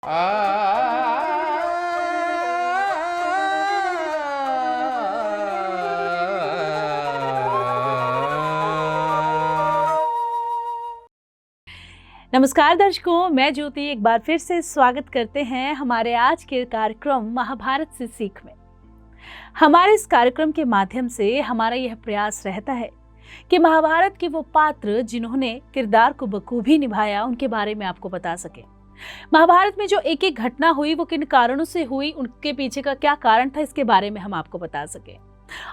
नमस्कार दर्शकों, मैं ज्योति एक बार फिर से स्वागत करते हैं हमारे आज के कार्यक्रम महाभारत से सीख में। हमारे इस कार्यक्रम के माध्यम से हमारा यह प्रयास रहता है कि महाभारत के वो पात्र जिन्होंने किरदार को बखूबी निभाया उनके बारे में आपको बता सके। महाभारत में जो एक एक घटना हुई वो किन कारणों से हुई, उनके पीछे का क्या कारण था, इसके बारे में हम आपको बता सके।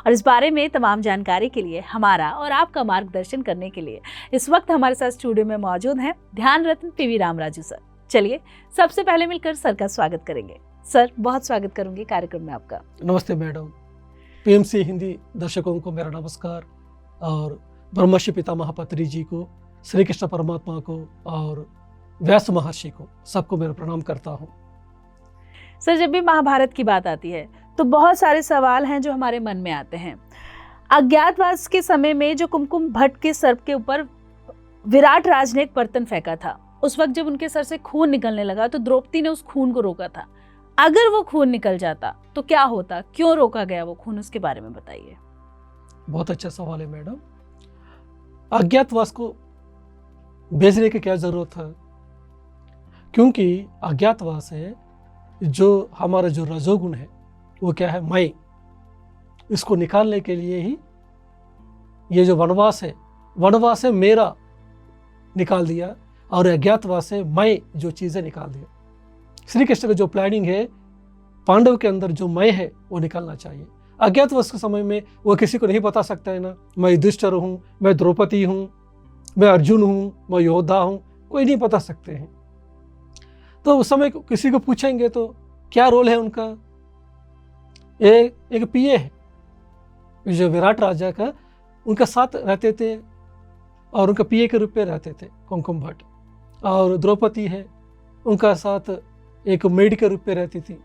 और इस बारे में तमाम जानकारी के लिए हमारा और आपका मार्गदर्शन करने के लिए इस वक्त हमारे साथ स्टूडियो में मौजूद हैं ध्यान रत्न पीवी रामराजू सर। चलिए सबसे पहले मिलकर सर का स्वागत करेंगे। सर, बहुत स्वागत करूंगी कार्यक्रम में आपका। नमस्ते मैडम। पीएमसी हिंदी दर्शकों को मेरा नमस्कार और ब्रह्मर्षि पितामह पत्री जी को, श्री कृष्ण परमात्मा को और व्यास महर्षि को, सबको मेरा प्रणाम करता हूँ। सर, जब भी महाभारत की बात आती है तो बहुत सारे सवाल हैं जो हमारे मन में आते हैं। अज्ञातवास के समय में जो कुमकुम भट्ट के सर के ऊपर विराट राज ने एक बर्तन फेंका था, उस वक्त जब उनके सर से खून निकलने लगा तो द्रौपदी ने उस खून को रोका था। अगर वो खून निकल जाता तो क्या होता, क्यों रोका गया वो खून, उसके बारे में बताइए। बहुत अच्छा सवाल है मैडम। अज्ञातवास को भेजने की क्या जरूरत है? क्योंकि अज्ञातवास है जो हमारा जो रजोगुण है वो क्या है, मैं, इसको निकालने के लिए ही ये जो वनवास है मेरा निकाल दिया, और अज्ञातवास है मैं जो चीज़ें निकाल दिया। श्री कृष्ण का जो प्लानिंग है, पांडव के अंदर जो मैं है वो निकालना चाहिए। अज्ञातवास के समय में वो किसी को नहीं बता सकता है ना, मैं युधिष्ठिर हूँ, मैं द्रौपदी हूँ, मैं अर्जुन हूँ, मैं योद्धा हूँ, कोई नहीं बता सकते हैं। तो उस समय किसी को पूछेंगे तो क्या रोल है उनका? एक पीए है जो विराट राजा का उनका साथ रहते थे और उनका पीए के रूप में रहते थे कुमकुम भट्ट, और द्रौपदी है उनका साथ एक मेड के रूप में रहती थी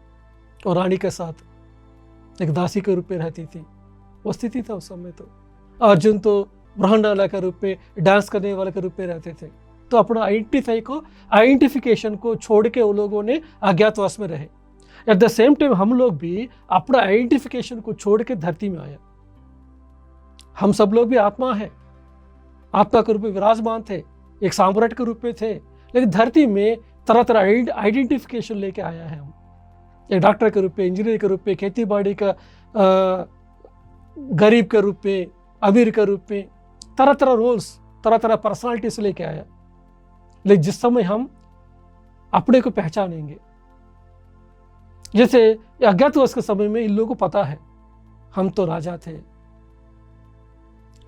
और रानी के साथ एक दासी के रूप में रहती थी। वो स्थिति था उस समय। तो अर्जुन तो ब्रह्मंडाला के रूप में, डांस करने वाले के रूप में रहते थे। तो अपना आइडेंटिफिकेशन को छोड़ के वो लोगों ने अज्ञातवास में रहे। एट द सेम टाइम हम लोग भी अपना आइडेंटिफिकेशन को छोड़ के धरती में आया। हम सब लोग भी आत्मा है, आत्मा के रूप में विराजमान थे, एक साम्राट के रूप में थे, लेकिन धरती में तरह तरह आइडेंटिफिकेशन लेके आया है। हम एक डॉक्टर के रूप में, इंजीनियर के रूप में, खेती बाड़ी का गरीब के रूप में, अमीर के रूप में, तरह तरह रोल्स, तरह तरह पर्सनालिटी से लेके आया। लेकिन जिस समय हम अपने को पहचानेंगे, जैसे अज्ञातवास के समय में इन लोगों को पता है हम तो राजा थे,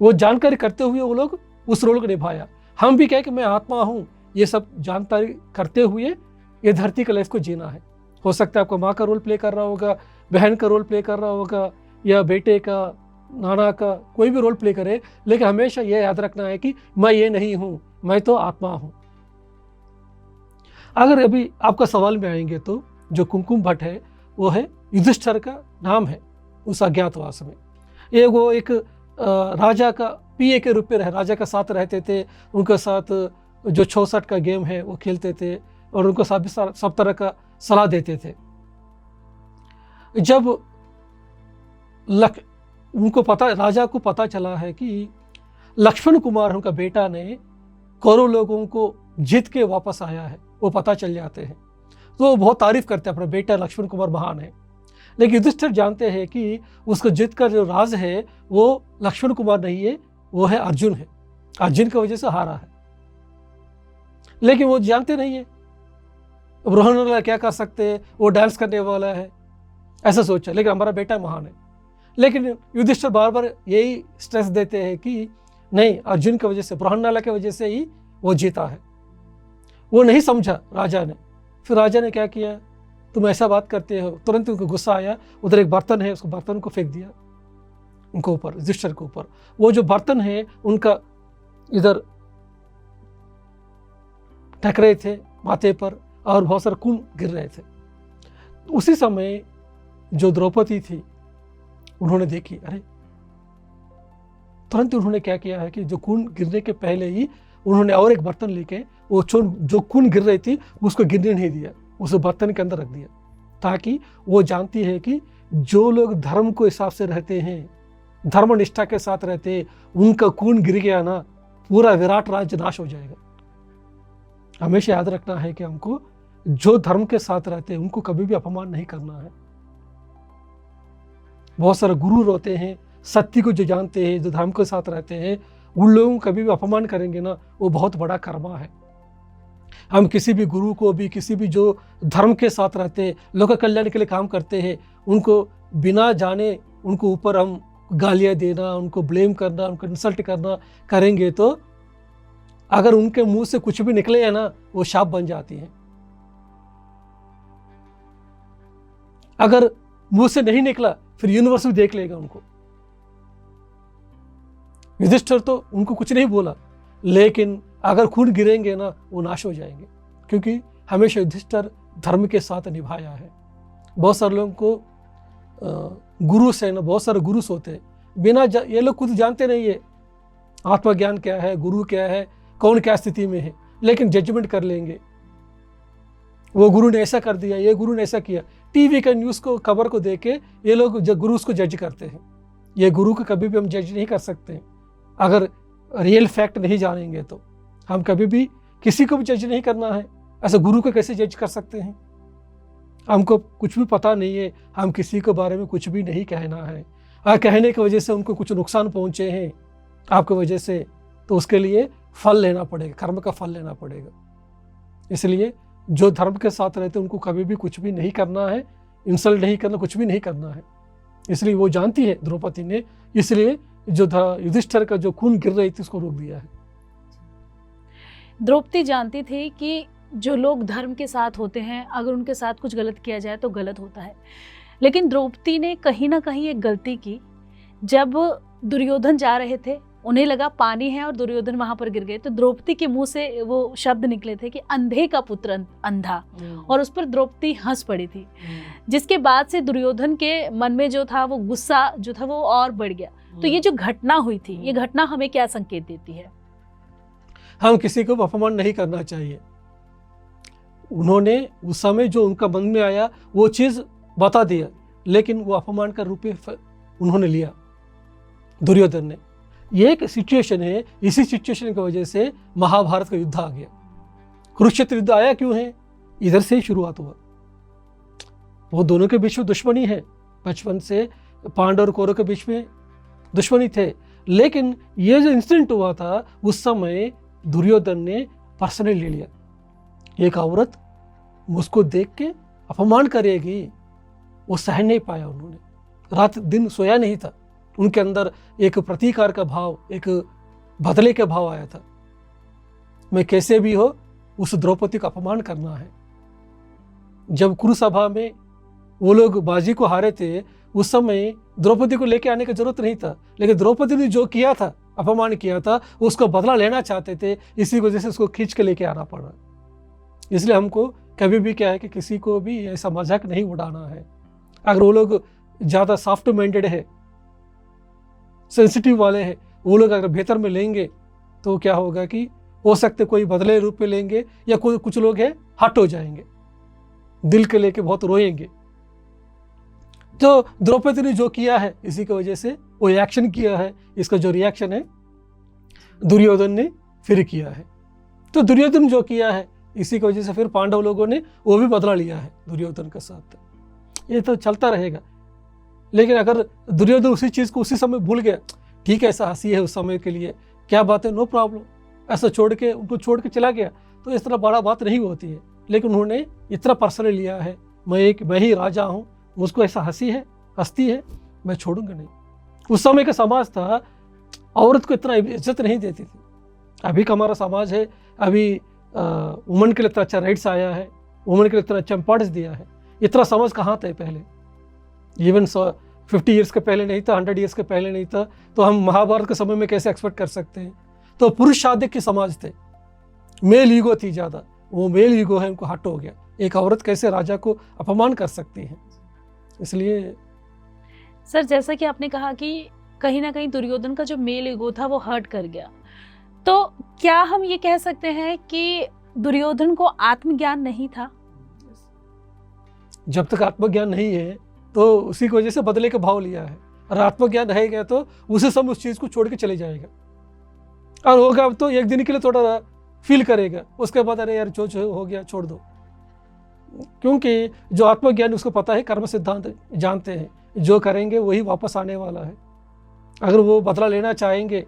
वो जानकारी करते हुए वो लोग उस रोल को निभाया। हम भी कहे कि मैं आत्मा हूं, ये सब जानकारी करते हुए ये धरती का लाइफ को जीना है। हो सकता है आपको माँ का रोल प्ले कर रहा होगा, बहन का रोल प्ले कर रहा होगा, या बेटे का, नाना का, कोई भी रोल प्ले करे, लेकिन हमेशा ये याद रखना है कि मैं ये नहीं हूं, मैं तो आत्मा हूं। अगर अभी आपका सवाल में आएंगे तो जो कुमकुम भट्ट है वो है युधिष्ठिर का नाम है उस अज्ञातवास में। ये वो एक राजा का पीए के रूप में राजा का साथ रहते थे, उनके साथ जो 66 का गेम है वो खेलते थे और उनको सब तरह का सलाह देते थे। जब राजा को पता चला है कि लक्ष्मण कुमार उनका बेटा ने कौरव लोगों को जीत के वापस आया है, वो पता चल जाते हैं, तो वो बहुत तारीफ करते हैं, अपना बेटा लक्ष्मण कुमार महान है। लेकिन युधिष्ठिर जानते हैं कि उसको जीत का जो राज है वो लक्ष्मण कुमार नहीं है, वो है अर्जुन है, अर्जुन की वजह से हारा है। लेकिन वो जानते नहीं है ब्रह्मंडाला क्या कर सकते हैं, वो डांस करने वाला है, ऐसा सोचा, लेकिन हमारा बेटा महान है। लेकिन युधिष्ठिर बार बार यही स्ट्रेस देते हैं कि नहीं, अर्जुन की वजह से, ब्रह्मंडाला की वजह से ही वो जीता है। वो नहीं समझा राजा ने। फिर राजा ने क्या किया, तुम ऐसा बात करते हो, तुरंत उनको गुस्सा आया, उधर एक बर्तन है, उसको बर्तन को फेंक दिया उनको ऊपर, युधिष्ठिर के ऊपर। वो जो बर्तन है उनका इधर टकरे थे माथे पर और बहुत सारे खून गिर रहे थे। उसी समय जो द्रौपदी थी उन्होंने देखी, अरे, तुरंत उन्होंने क्या किया है कि जो खून गिरने के पहले ही उन्होंने और एक बर्तन लेके वो जो खून गिर रही थी उसको गिरने नहीं दिया, उस बर्तन के अंदर रख दिया, ताकि वो जानती है कि जो लोग धर्म को हिसाब से रहते हैं, धर्म निष्ठा के साथ रहते हैं, उनका खून गिर गया ना, पूरा विराट राज्य नाश हो जाएगा। हमेशा याद रखना है कि हमको जो धर्म के साथ रहते हैं उनको कभी भी अपमान नहीं करना है। बहुत सारे गुरु होते हैं, सत्य को जो जानते हैं, जो धर्म के साथ रहते हैं, उन लोगों को कभी भी अपमान करेंगे ना, वो बहुत बड़ा कर्मा है। हम किसी भी गुरु को भी, किसी भी जो धर्म के साथ रहते हैं, लोक कल्याण के लिए काम करते हैं, उनको बिना जाने उनको ऊपर हम गालियाँ देना, उनको ब्लेम करना, उनको इंसल्ट करना करेंगे तो अगर उनके मुंह से कुछ भी निकले है ना, वो शाप बन जाती है। अगर मुंह से नहीं निकला फिर यूनिवर्स भी देख लेगा उनको। युधिष्ठिर तो उनको कुछ नहीं बोला, लेकिन अगर खून गिरेंगे ना, वो नाश हो जाएंगे, क्योंकि हमेशा युधिष्ठिर धर्म के साथ निभाया है। बहुत सारे लोगों को गुरु से ना, बहुत सारे गुरु होते हैं, बिना ये लोग खुद जानते नहीं है आत्मज्ञान क्या है, गुरु क्या है, कौन क्या स्थिति में है, लेकिन जजमेंट कर लेंगे। वो गुरु ने ऐसा कर दिया, ये गुरु ने ऐसा किया। टीवी का न्यूज़ को, खबर को देख के ये लोग गुरु को जज करते हैं। ये गुरु को कभी भी हम जज नहीं कर सकते। अगर रियल फैक्ट नहीं जानेंगे तो हम कभी भी किसी को भी जज नहीं करना है। ऐसा गुरु को कैसे जज कर सकते हैं? हमको कुछ भी पता नहीं है, हम किसी के बारे में कुछ भी नहीं कहना है। अगर कहने की वजह से उनको कुछ नुकसान पहुंचे हैं आपकी वजह से, तो उसके लिए फल लेना पड़ेगा, कर्म का फल लेना पड़ेगा। इसलिए जो धर्म के साथ रहते हैं उनको कभी भी कुछ भी नहीं करना है, इंसल्ट नहीं करना, कुछ भी नहीं करना है। इसलिए वो जानती है द्रौपदी ने, इसलिए जो युधिष्ठिर का जो खून गिर रही थी उसको रोक दिया है। द्रौपदी जानती थी कि जो लोग धर्म के साथ होते हैं, अगर उनके साथ कुछ गलत किया जाए तो गलत होता है। लेकिन द्रौपदी ने कहीं ना कहीं एक गलती की। जब दुर्योधन जा रहे थे, उन्हें लगा पानी है और दुर्योधन वहां पर गिर गए, तो द्रौपदी के मुंह से वो शब्द निकले थे कि अंधे का पुत्र अंधा, और उस पर द्रौपदी हंस पड़ी थी। जिसके बाद से दुर्योधन के मन में जो था वो गुस्सा जो था वो और बढ़ गया। तो ये जो घटना हुई थी, ये घटना हमें क्या संकेत देती है? हम किसी को अपमान नहीं करना चाहिए। उन्होंने उस समय जो उनका मन में आया वो चीज बता दिया, लेकिन वो अपमान का रूप उन्होंने लिया दुर्योधन ने। ये एक सिचुएशन है, इसी सिचुएशन की वजह से महाभारत का युद्ध आ गया। कुरुक्षेत्र युद्ध आया क्यों है? इधर से ही शुरुआत हुआ। वो दोनों के बीच में दुश्मनी है, बचपन से पांडव और कौरव के बीच में दुश्मनी थे, लेकिन ये जो इंसिडेंट हुआ था उस समय दुर्योधन ने पर्सनली ले लिया। एक औरत मुझको देख के अपमान करेगी, वो सहन नहीं पाया। उन्होंने रात दिन सोया नहीं था। उनके अंदर एक प्रतीकार का भाव, एक बदले का भाव आया था। मैं कैसे भी हो उस द्रौपदी का अपमान करना है। जब कुरुसभा में वो लोग बाजी को हारे थे, उस समय द्रौपदी को लेके आने की जरूरत नहीं था, लेकिन द्रौपदी ने जो किया था, अपमान किया था, उसको बदला लेना चाहते थे, इसी वजह से उसको खींच के लेके आना पड़ा। इसलिए हमको कभी भी क्या है कि किसी को भी ऐसा मजाक नहीं उड़ाना है। अगर वो लोग ज़्यादा सॉफ्ट माइंडेड है, सेंसिटिव वाले हैं, वो लोग अगर बेहतर में लेंगे तो क्या होगा कि हो सकते कोई बदले रूप में लेंगे, या कोई कुछ लोग हैं हट हो जाएंगे, दिल के लेके बहुत रोएंगे। तो द्रौपदी ने जो किया है, इसी की वजह से वो एक्शन किया है। इसका जो रिएक्शन है दुर्योधन ने फिर किया है। तो दुर्योधन जो किया है, इसी की वजह से फिर पांडव लोगों ने वो भी बदला लिया है दुर्योधन के साथ। ये तो चलता रहेगा। लेकिन अगर दुर्योधन उसी चीज़ को उसी समय भूल गया, ठीक है ऐसा हंसी है उस समय के लिए, क्या बात है, नो प्रॉब्लम, ऐसा छोड़ के उनको छोड़ के चला गया, तो इस तरह बड़ा बात नहीं होती है। लेकिन उन्होंने इतना पर्सनली लिया है, मैं ही राजा हूँ, मुझको ऐसा हंसती है, मैं छोड़ूंगा नहीं। उस समय का समाज था, औरत को इतना इज्जत नहीं देती थी। अभी का हमारा समाज है, अभी वुमन के लिए इतना अच्छा राइट्स आया है, वुमन के लिए इतना अच्छा इम्पोर्टेंस दिया है। इतना समझ कहाँ था पहले? इवन 50 ईयर्स के पहले नहीं था, 100 ईयर्स के पहले नहीं था, तो हम महाभारत के समय में कैसे एक्सपेक्ट कर सकते हैं? तो पुरुष शादी के समाज थे, मेल ईगो थी ज़्यादा। वो मेल ईगो है, उनको हट हो गया। एक औरत कैसे राजा को अपमान कर सकती है? इसलिए सर, जैसा कि आपने कहा कि कहीं ना कहीं दुर्योधन का जो मेल ईगो था वो हर्ट कर गया, तो क्या हम ये कह सकते हैं कि दुर्योधन को आत्मज्ञान नहीं था? जब तक आत्मज्ञान नहीं है तो उसी की वजह से बदले का भाव लिया है, और आत्मज्ञान रहेगा तो उसी समय उस चीज़ को छोड़ के चले जाएगा, और होगा अब तो एक दिन के लिए थोड़ा फील करेगा, उसके बाद अरे यार जो हो गया छोड़ दो। क्योंकि जो आत्मज्ञान उसको पता है, कर्म सिद्धांत जानते हैं, जो करेंगे वही वापस आने वाला है। अगर वो बदला लेना चाहेंगे,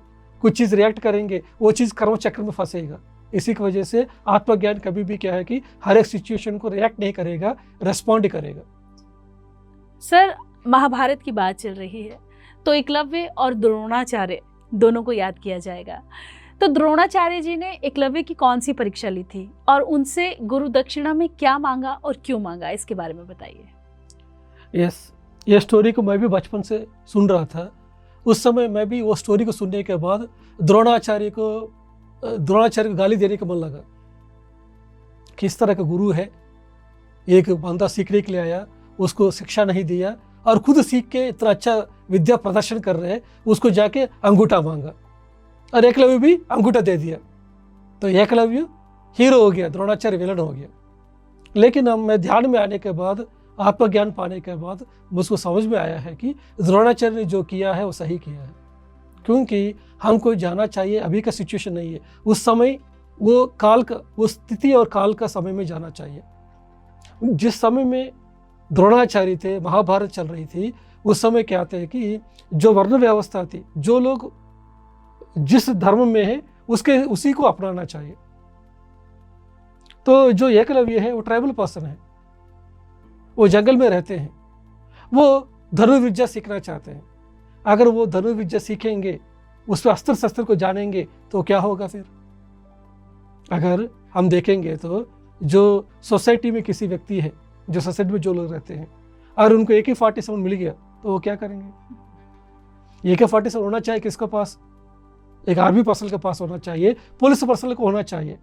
कुछ चीज़ रिएक्ट करेंगे, वो चीज़ कर्म चक्र में फंसेगा। इसी की वजह से आत्मज्ञान कभी भी क्या है कि हर एक सिचुएशन को रिएक्ट नहीं करेगा, रेस्पॉन्ड करेगा। सर, महाभारत की बात चल रही है तो एकलव्य और द्रोणाचार्य दोनों को याद किया जाएगा। तो द्रोणाचार्य जी ने एकलव्य की कौन सी परीक्षा ली थी और उनसे गुरु दक्षिणा में क्या मांगा और क्यों मांगा, इसके बारे में बताइए। ये स्टोरी को मैं भी बचपन से सुन रहा था। उस समय मैं भी वो स्टोरी को सुनने के बाद द्रोणाचार्य को गाली देने का मन लगा। किस तरह का गुरु है, एक बंदा सीखने के लिए आया, उसको शिक्षा नहीं दिया और खुद सीख के इतना अच्छा विद्या प्रदर्शन कर रहे हैं, उसको जाके अंगूठा मांगा और एकलव्य भी अंगूठा दे दिया। तो एकलव्य हीरो हो गया, द्रोणाचार्य विलन हो गया। लेकिन अब मैं ध्यान में आने के बाद, आत्मज्ञान पाने के बाद मुझको समझ में आया है कि द्रोणाचार्य ने जो किया है वो सही किया है। क्योंकि हमको जाना चाहिए, अभी का सिचुएशन नहीं है, उस समय वो काल का, वो स्थिति और काल का समय में जाना चाहिए। जिस समय में द्रोणाचार्य थे, महाभारत चल रही थी, उस समय क्या थे कि जो वर्ण व्यवस्था थी, जो लोग जिस धर्म में है उसी को अपनाना चाहिए। तो जो एकलव्य है वो ट्राइबल पर्सन है, वो जंगल में रहते हैं, वो धनुर्विद्या सीखना चाहते हैं। अगर वो धनुर्विद्या सीखेंगे, उस पर अस्त्र शस्त्र को जानेंगे तो क्या होगा फिर? अगर हम देखेंगे तो जो सोसाइटी में किसी व्यक्ति है, जो सोसाइटी में जो लोग रहते हैं, अगर उनको AK-47 मिल गया तो वो क्या करेंगे? AK-47 होना चाहिए किसके पास? एक आर्मी पर्सन के पास होना चाहिए, पुलिस पर्सन को होना चाहिए।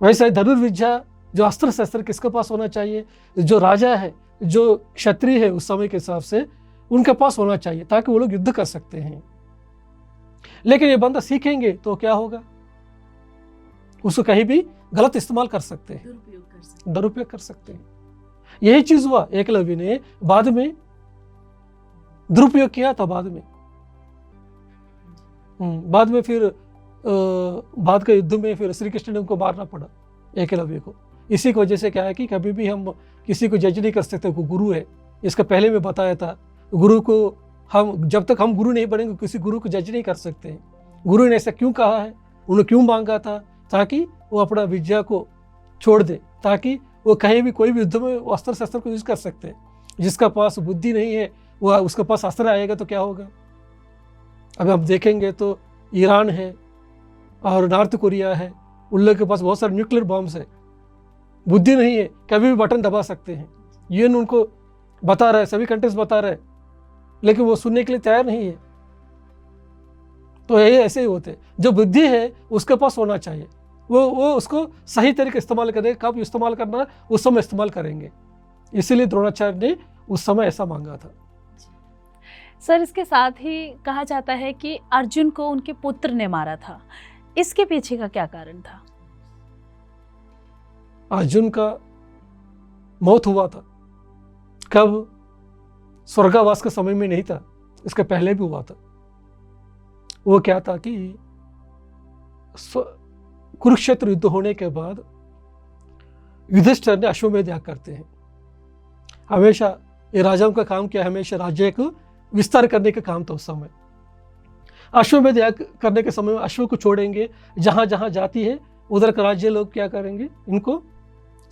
वैसे धनुर्विद्या, जो अस्त्र शस्त्र किसके पास होना चाहिए? जो राजा है, जो क्षत्रिय है उस समय के हिसाब से, उनके पास होना चाहिए, ताकि वो लोग युद्ध कर सकते हैं। लेकिन ये बंदा सीखेंगे तो क्या होगा? उसको कहीं भी गलत इस्तेमाल कर सकते हैं, दुरुपयोग कर सकते हैं। यही चीज हुआ, एकलव्य ने बाद में दुरुपयोग किया था। बाद में फिर बाद के युद्ध में फिर श्री कृष्ण ने उनको मारना पड़ा, एकलव्य को। इसी की वजह से क्या है कि कभी भी हम किसी को जज नहीं कर सकते, वो गुरु है। इसका पहले में बताया था, गुरु को हम जब तक हम गुरु नहीं बनेंगे किसी गुरु को जज नहीं कर सकते हैं। गुरु ने ऐसा क्यों कहा है, उन्होंने क्यों मांगा था? ताकि वो अपना विद्या को छोड़ दे, ताकि वो कहीं भी कोई भी युद्ध में अस्त्र शस्त्र को यूज कर सकते हैं। जिसका पास बुद्धि नहीं है, वो उसके पास अस्त्र आएगा तो क्या होगा? अभी आप देखेंगे तो ईरान है और नॉर्थ कोरिया है, उन लोगों के पास बहुत सारे न्यूक्लियर बॉम्ब्स है। बुद्धि नहीं है, कभी भी बटन दबा सकते हैं। यूएन उनको बता रहा है, सभी कंट्रीज बता रहे हैं, लेकिन वो सुनने के लिए तैयार नहीं है। तो ये ऐसे ही होते हैं। जो बुद्धि है उसके पास होना चाहिए, वो उसको सही तरीके इस्तेमाल करेंगे। कब इस्तेमाल करना है उस समय इस्तेमाल करेंगे। इसीलिए द्रोणाचार्य ने उस समय ऐसा मांगा था। सर, इसके साथ ही कहा जाता है कि अर्जुन को उनके पुत्र ने मारा था, इसके पीछे का क्या कारण था? अर्जुन का मौत हुआ था कब? स्वर्गावास के समय में नहीं था, इसके पहले भी हुआ था। वो क्या था कि कुरुक्षेत्र युद्ध होने के बाद युधिष्ठिर ने अश्वमेध याग करते हैं। हमेशा ये राजाओं का काम क्या, हमेशा राज्य को विस्तार करने का काम था उस समय। अश्वमेध याग करने के समय में अश्व को छोड़ेंगे, जहां जहां जाती है उधर का राज्य लोग क्या करेंगे, इनको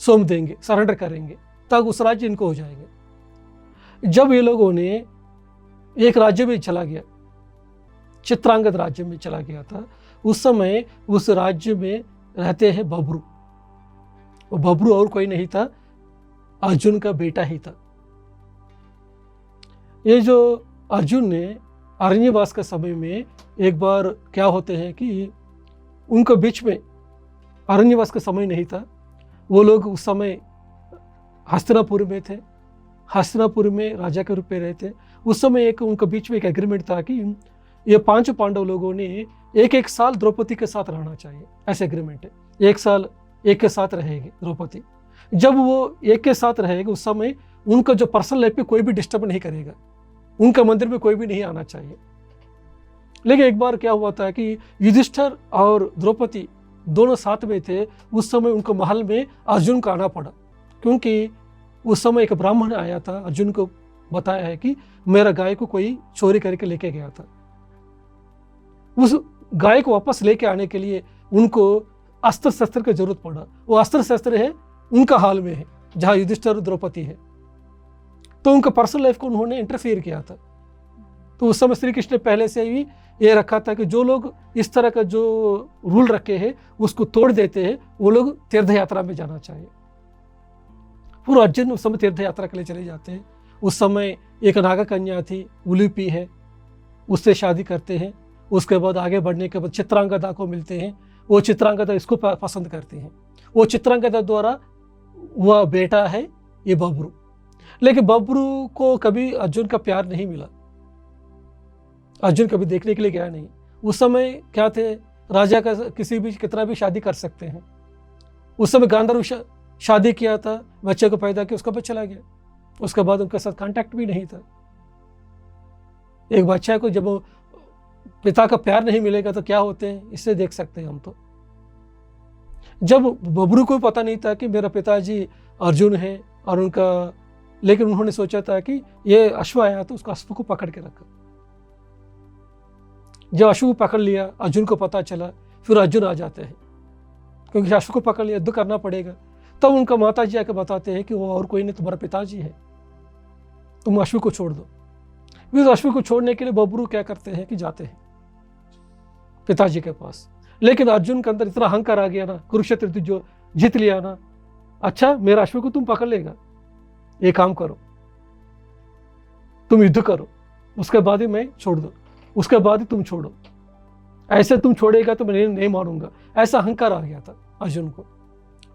सौंप देंगे, सरेंडर करेंगे, तब उस राज्य इनको हो जाएंगे। जब ये लोगों ने एक राज्य में चला गया, चित्रांगद राज्य में चला गया था, उस समय उस राज्य में रहते हैं बब्रू। वो बब्रू और कोई नहीं था, अर्जुन का बेटा ही था। ये जो अर्जुन ने अरण्यवास के समय में एक बार क्या होते हैं कि उनको बीच में, अरण्यवास का समय नहीं था, वो लोग उस समय हस्तिनापुर में थे, हस्तिनापुर में राजा के रूप में रहते। उस समय एक उनके बीच में एक एग्रीमेंट था कि ये 5 पांडव लोगों ने एक साल द्रौपदी के साथ रहना चाहिए, ऐसे एग्रीमेंट है। 1 साल एक के साथ रहेंगे द्रौपदी। जब वो एक के साथ रहेगा उस समय उनका जो पर्सनल लाइफ पे कोई भी डिस्टर्ब नहीं करेगा, उनका मंदिर में कोई भी नहीं आना चाहिए। लेकिन एक बार क्या हुआ था कि युधिष्ठिर और द्रौपदी दोनों साथ में थे। उस समय उनको महल में अर्जुन को आना पड़ा, क्योंकि उस समय एक ब्राह्मण आया था, अर्जुन को बताया है कि मेरा गाय को कोई चोरी करके लेके गया था। उस गाय को वापस लेके आने के लिए उनको अस्त्र शस्त्र की जरूरत पड़ा। वो अस्त्र शस्त्र है उनका हाल में है जहाँ युधिष्ठिर और द्रौपदी है। तो उनका पर्सनल लाइफ को उन्होंने इंटरफेयर किया था। तो उस समय श्री कृष्ण ने पहले से ही ये रखा था कि जो लोग इस तरह का जो रूल रखे हैं उसको तोड़ देते हैं वो लोग तीर्थ यात्रा में जाना चाहिए। पूरा अर्जुन उस समय तीर्थ यात्रा के लिए चले जाते हैं। उस समय एक नागा कन्या थी, उलूपी है, उससे शादी करते हैं। उसके बाद आगे बढ़ने के बाद चित्रांगदा को मिलते हैं। वो चित्रांगदा इसको पसंद करती हैं। वो चित्रांगदा द्वारा वह बेटा है ये बब्रू। लेकिन बब्रू को कभी अर्जुन का प्यार नहीं मिला। अर्जुन कभी देखने के लिए गया नहीं। उस समय क्या थे, राजा का किसी भी कितना भी शादी कर सकते हैं। उस समय गांधर्व शादी किया था, बच्चे को पैदा किया, उसका बच्चा चला गया। उसके बाद उनके साथ कांटेक्ट भी नहीं था। एक बच्चा को जब पिता का प्यार नहीं मिलेगा तो क्या होते हैं, इससे देख सकते हैं हम। तो जब बब्रू को पता नहीं था कि मेरा पिताजी अर्जुन है और उनका, लेकिन उन्होंने सोचा था कि ये अश्व आया तो उसको अश्व को पकड़ के रखा। जब अश्व को पकड़ लिया, अर्जुन को पता चला, फिर अर्जुन आ जाते हैं, क्योंकि अश्व को पकड़ लिया, युद्ध करना पड़ेगा। तब उनका माता जी आके बताते हैं कि वो और कोई नहीं, तुम्हारा पिताजी है, तुम अश्व को छोड़ दो। फिर अश्व को छोड़ने के लिए बब्रू क्या करते हैं कि जाते हैं पिताजी के पास। लेकिन अर्जुन के अंदर इतना अहंकार आ गया ना, कुरुक्षेत्र जो जीत लिया ना, अच्छा मेरा अश्व को तुम पकड़ लेगा, ये काम करो, तुम युद्ध करो, उसके बाद ही मैं छोड़ दो, उसके बाद ही तुम छोड़ो, ऐसे तुम छोड़ेगा तो मैं नहीं मारूंगा। ऐसा अहंकार आ गया था अर्जुन को।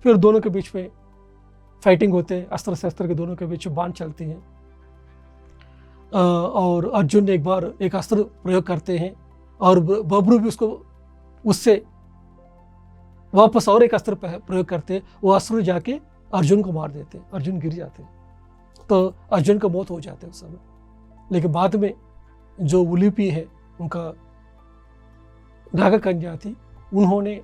फिर दोनों के बीच में फाइटिंग होते हैं, अस्त्र शस्त्र के दोनों के बीच बाण चलती हैं। और अर्जुन ने एक बार एक अस्त्र प्रयोग करते हैं और बब्रू भी उससे वापस और एक अस्त्र प्रयोग करते हैं। वो अस्त्र जाके अर्जुन को मार देते हैं, अर्जुन गिर जाते हैं, तो अर्जुन का मौत हो जाते हैं उस समय। लेकिन बाद में जो उलूपी है, उनका नागा कन्या थी, उन्होंने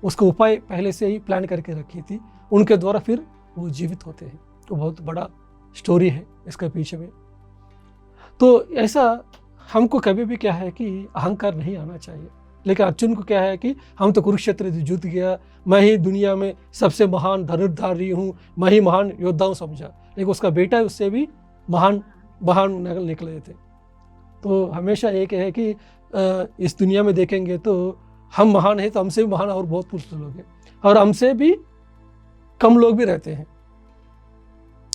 उसका उपाय पहले से ही प्लान करके रखी थी, उनके द्वारा फिर वो जीवित होते हैं। तो बहुत बड़ा स्टोरी है इसके पीछे में। तो ऐसा हमको कभी भी क्या है कि अहंकार नहीं आना चाहिए। लेकिन अर्जुन को क्या है कि हम तो कुरुक्षेत्र जीत गया, मैं ही दुनिया में सबसे महान धनुर्धारी हूँ, मैं ही महान योद्धा हूँ समझा। लेकिन उसका बेटा उससे भी महान निकले थे। तो हमेशा एक है कि इस दुनिया में देखेंगे तो हम महान हैं, तो हमसे भी महान और बहुत पुरुष लोग हैं, और हमसे भी कम लोग भी रहते हैं।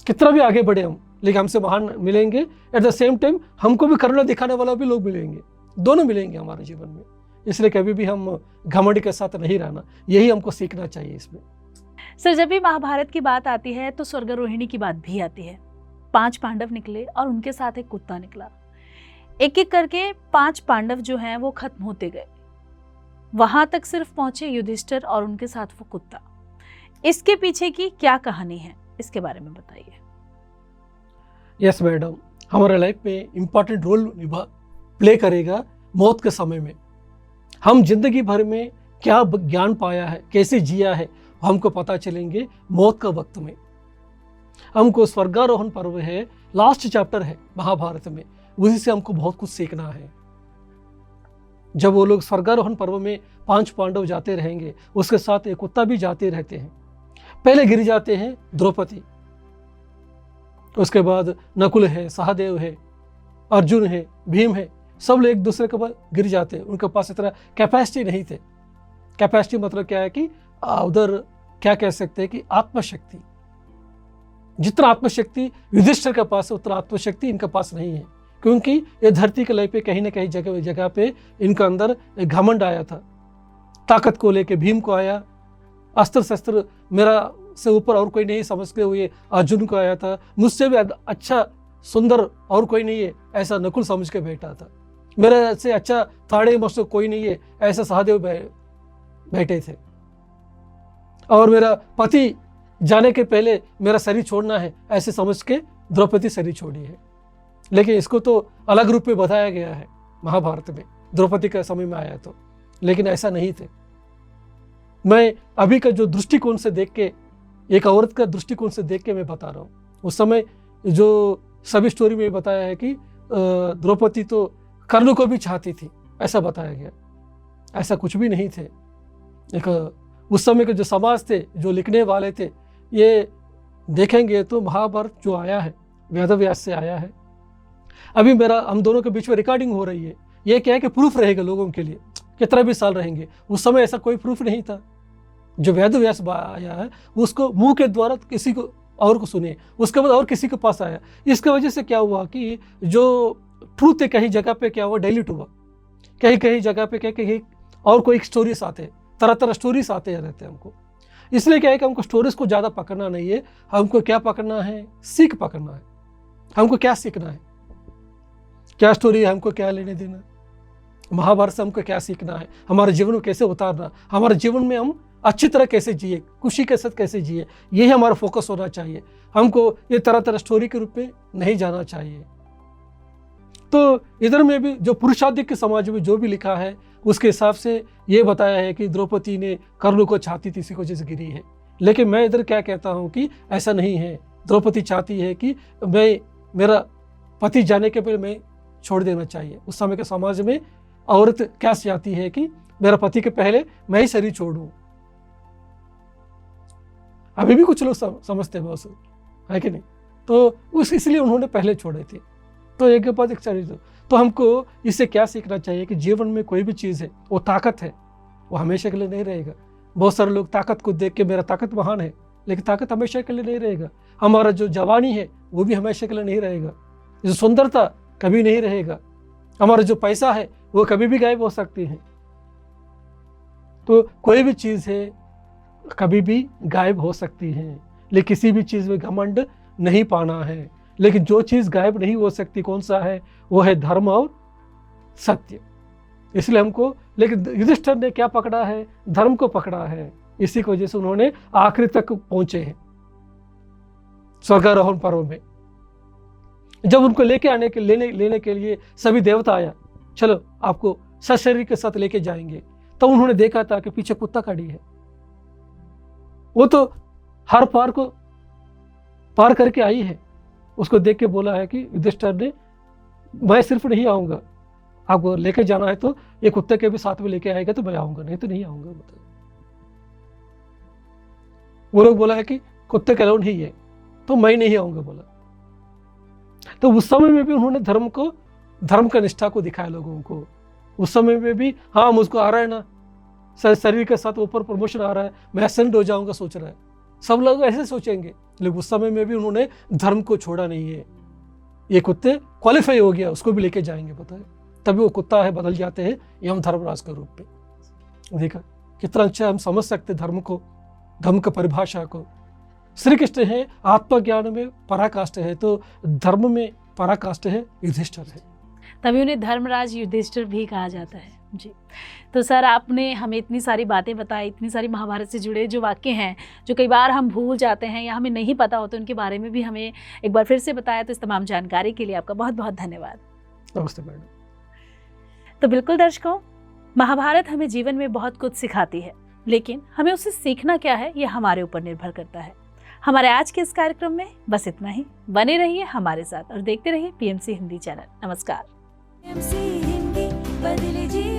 कितना भी आगे बढ़े हम, लेकिन हमसे महान मिलेंगे। एट द सेम टाइम हमको भी करुणा दिखाने वाला भी लोग मिलेंगे, दोनों मिलेंगे हमारे जीवन में। इसलिए कभी भी हम घमंड के साथ नहीं रहना, यही हमको सीखना चाहिए इसमें। सर, जब भी महाभारत की बात आती है तो स्वर्गारोहिणी की बात भी आती है। 5 पांडव निकले और उनके साथ एक कुत्ता निकला। एक एक करके 5 पांडव जो हैं वो खत्म होते गए। वहां तक सिर्फ पहुंचे युधिष्ठिर और उनके साथ वो कुत्ता। इसके पीछे की क्या कहानी है, इसके बारे में बताइए। यस मैडम, हमारे लाइफ में इम्पॉर्टेंट रोल प्ले करेगा मौत के समय में। हम जिंदगी भर में क्या ज्ञान पाया है, कैसे जिया है, हमको पता चलेंगे मौत का वक्त में। हमको स्वर्गारोहण पर्व है, लास्ट चैप्टर है महाभारत में, उसी से हमको बहुत कुछ सीखना है। जब वो लोग स्वर्गारोहण पर्व में 5 पांडव जाते रहेंगे, उसके साथ एक कुत्ता भी जाते रहते हैं। पहले गिर जाते हैं द्रौपदी, उसके बाद नकुल है, सहदेव है, अर्जुन है, भीम है, सब लोग एक दूसरे के बाद गिर जाते हैं। उनके पास इतना कैपेसिटी नहीं थे। कैपेसिटी मतलब क्या है कि उधर क्या कह सकते हैं कि आत्मशक्ति, जितना आत्मशक्ति युधिष्ठिर के पास है उतना आत्मशक्ति इनके पास नहीं है, क्योंकि ये धरती के लय पे कहीं ना कहीं जगह पे इनके अंदर एक घमंड आया था। ताकत को लेके भीम को आया, अस्त्र शस्त्र मेरा से ऊपर और कोई नहीं समझते हुए अर्जुन को आया था, मुझसे भी अच्छा सुंदर और कोई नहीं है ऐसा नकुल समझ के बैठा था, मेरे से अच्छा ताड़े मस्त कोई नहीं है ऐसा सहदेव बैठे थे, और मेरा पति जाने के पहले मेरा शरीर छोड़ना है, ऐसे समझ के द्रौपदी शरीर छोड़ी है। लेकिन इसको तो अलग रूप में बताया गया है महाभारत में, द्रौपदी का समय में आया तो, लेकिन ऐसा नहीं थे। मैं अभी का जो दृष्टिकोण से देख के, एक औरत का दृष्टिकोण से देख के मैं बता रहा हूँ। उस समय जो सभी स्टोरी में बताया है कि द्रौपदी तो कर्ण को भी चाहती थी, ऐसा बताया गया। ऐसा कुछ भी नहीं थे। एक उस समय के जो समाज थे, जो लिखने वाले थे, ये देखेंगे तो महाभारत जो आया है वेद व्यास से आया है। अभी हम दोनों के बीच में रिकॉर्डिंग हो रही है, ये क्या है कि प्रूफ रहेगा लोगों के लिए, कितना भी साल रहेंगे। उस समय ऐसा कोई प्रूफ नहीं था। जो वेद व्यास आया है उसको मुंह के द्वारा किसी को और को सुने, उसके बाद और किसी के पास आया। इसके वजह से क्या हुआ कि जो ट्रूथ है कहीं जगह पे क्या हुआ, डाइल्यूट हुआ। कहीं जगह पे क्या कहीं और कोई स्टोरीज आते, तरह तरह स्टोरीज आते रहते हैं हमको। इसलिए क्या है कि हमको स्टोरीज को ज़्यादा पकड़ना नहीं है, हमको क्या पकड़ना है, सीख पकड़ना है। हमको क्या सीखना है, क्या स्टोरी है, हमको क्या लेने देना, महाभारत से हमको क्या सीखना है, हमारे जीवन में कैसे उतारना, हमारे जीवन में हम अच्छी तरह कैसे जिए, खुशी के साथ कैसे जिए, यही हमारा फोकस होना चाहिए। हमको ये तरह तरह स्टोरी के रूप में नहीं जाना चाहिए। तो इधर में भी जो पुरुषाधिक के समाज में जो भी लिखा है उसके हिसाब से ये बताया है कि द्रौपदी ने कर्ण को चाहती थी, इसी को वजह से गिरी है। लेकिन मैं इधर क्या कहता हूँ कि ऐसा नहीं है। द्रौपदी चाहती है कि मेरा पति जाने के पहले मैं छोड़ देना चाहिए। उस समय के समाज में औरत क्या चाहती है कि मेरा पति के पहले मैं ही शरीर छोड़ूं। अभी भी कुछ लोग समझते हैं, बहुत है कि नहीं। तो इसलिए उन्होंने पहले छोड़े थे। तो एक के बाद एक शरीर। तो हमको इससे क्या सीखना चाहिए कि जीवन में कोई भी चीज़ है, वो ताकत है, वो हमेशा के लिए नहीं रहेगा। बहुत सारे लोग ताकत को देख के मेरा ताकत महान है, लेकिन ताकत हमेशा के लिए नहीं रहेगा। हमारा जो जवानी है वो भी हमेशा के लिए नहीं रहेगा। जो सुंदरता कभी नहीं रहेगा। हमारा जो पैसा है वो कभी भी गायब हो सकती है। तो कोई भी चीज़ है कभी भी गायब हो सकती है, लेकिन किसी भी चीज़ में घमंड नहीं पाना है। लेकिन जो चीज़ गायब नहीं हो सकती कौन सा है, वो है धर्म और सत्य। इसलिए हमको, लेकिन युधिष्ठिर ने क्या पकड़ा है, धर्म को पकड़ा है। इसी की वजह से उन्होंने आखिरी तक पहुंचे हैं स्वर्गारोहण पर्व में। जब उनको लेने के लिए सभी देवता आया, चलो आपको सशरीर के साथ लेके जाएंगे, तो उन्होंने देखा था कि पीछे कुत्ता खड़ी है। वो तो हर पार को पार करके आई है। उसको देख के बोला है कि युधिष्ठिर ने, मैं सिर्फ नहीं आऊंगा, आपको लेके जाना है तो ये कुत्ते के भी साथ में लेके आएगा तो मैं आऊंगा, नहीं तो नहीं आऊंगा। बताओ, वो लोग बोला है कि कुत्ते का अलाउड ही है तो मैं नहीं आऊंगा बोला। तो उस समय में भी उन्होंने धर्म का निष्ठा को दिखाया लोगों को। उस समय में भी हाँ मुझको आ रहा है ना, शरीर के साथ ऊपर प्रमोशन आ रहा है, मैं असेंड हो जाऊंगा सोच रहा है। सब लोग ऐसे सोचेंगे, लेकिन उस समय में भी उन्होंने धर्म को छोड़ा नहीं है। ये कुत्ते क्वालिफाई हो गया, उसको भी लेके जाएंगे, पता है, तभी वो कुत्ता है बदल जाते हैं यम धर्मराज के रूप में। देखा कितना अच्छा हम समझ सकते धर्म को, धर्म का परिभाषा को। श्री कृष्ण है आत्मज्ञान में पराकाष्ठ है, तो धर्म में पराकाष्ठ है युधिष्ठिर है, तभी उन्हें धर्मराज युधिष्ठिर भी कहा जाता है जी। तो सर आपने हमें इतनी सारी बातें बताई, इतनी सारी महाभारत से जुड़े जो वाक्य हैं जो कई बार हम भूल जाते हैं या हमें नहीं पता होता, उनके बारे में भी हमें एक बार फिर से बताया। तो इस तमाम जानकारी के लिए आपका बहुत बहुत धन्यवाद। नमस्ते मैडम। तो बिल्कुल दर्शकों, महाभारत हमें जीवन में बहुत कुछ सिखाती है, लेकिन हमें उससे सीखना क्या है ये हमारे ऊपर निर्भर करता है। हमारे आज के इस कार्यक्रम में बस इतना ही। बने रहिए हमारे साथ और देखते रहिए PMC हिंदी चैनल। नमस्कार। PMC हिंदी बदले जी।